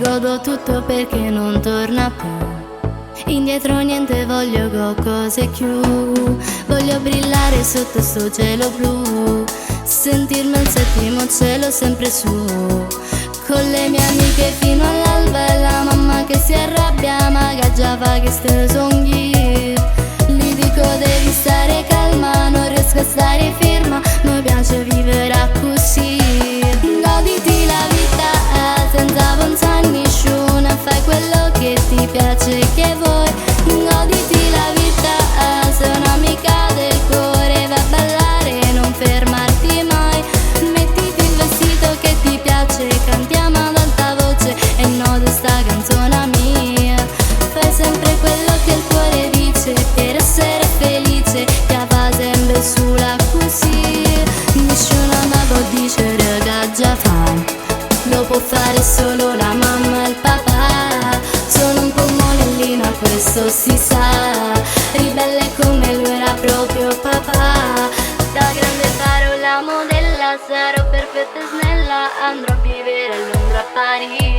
godo tutto perché non torna più. Indietro niente voglio go cose più. Voglio brillare sotto sto cielo blu, sentirmi al settimo cielo sempre su, con le mie amiche fino all'alba e la mamma che si arrabbia ma che già fa che ste songhi. Gli dico devi stare calma, non riesco a stare ferma, mi piace vivere così. Goditi la vita senza pensare nessuno, fai quello che ti piace che vuoi. Goditi la vita, sei un'amica del cuore, va a ballare, non fermarti mai. Mettiti il vestito che ti piace, cantiamo ad alta voce e no di sta canzone mia. Fai sempre quello che il cuore dice, per essere felice, che va sempre sulla così. Nessuno mi può dire che già fai, lo può fare solo la mamma e il papà. Sono un po' monellina, questo si sa, ribelle come lui era proprio papà. Da grande farò la modella, sarò perfetta e snella, andrò a vivere a Londra, a Parigi.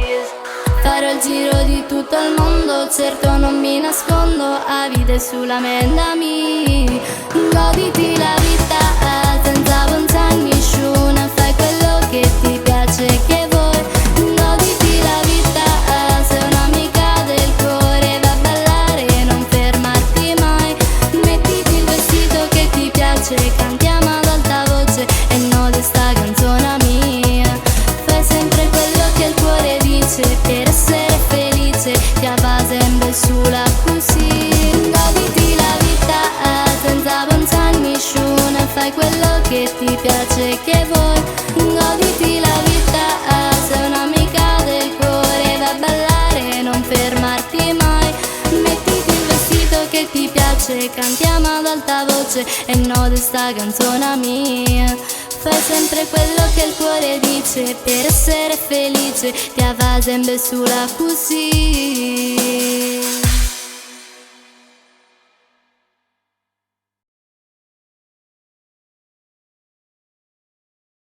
Farò il giro di tutto il mondo, certo non mi nascondo, a vita sulla mente mia. Goditi la vita senza pensare nessuno, fai quello che ti piace che vuoi. Goditi la vita, sei un'amica del cuore, va a ballare, non fermarti mai. Mettiti il vestito che ti piace, cantiamo ad alta voce e no di sta canzone mia. Fai sempre quello che il cuore dice, per essere felice, che va sempre sulla così. Goditi la vita senza pensare nessuno, fai quello che ti piace che vuoi. Goditi la vita, sei un'amica del cuore, va a ballare, non fermarti mai. Mettiti il vestito che ti piace, cantiamo ad alta voce e no di sta canzone mia. Fai sempre quello che il cuore dice, per essere felice, che va sempre sulla così.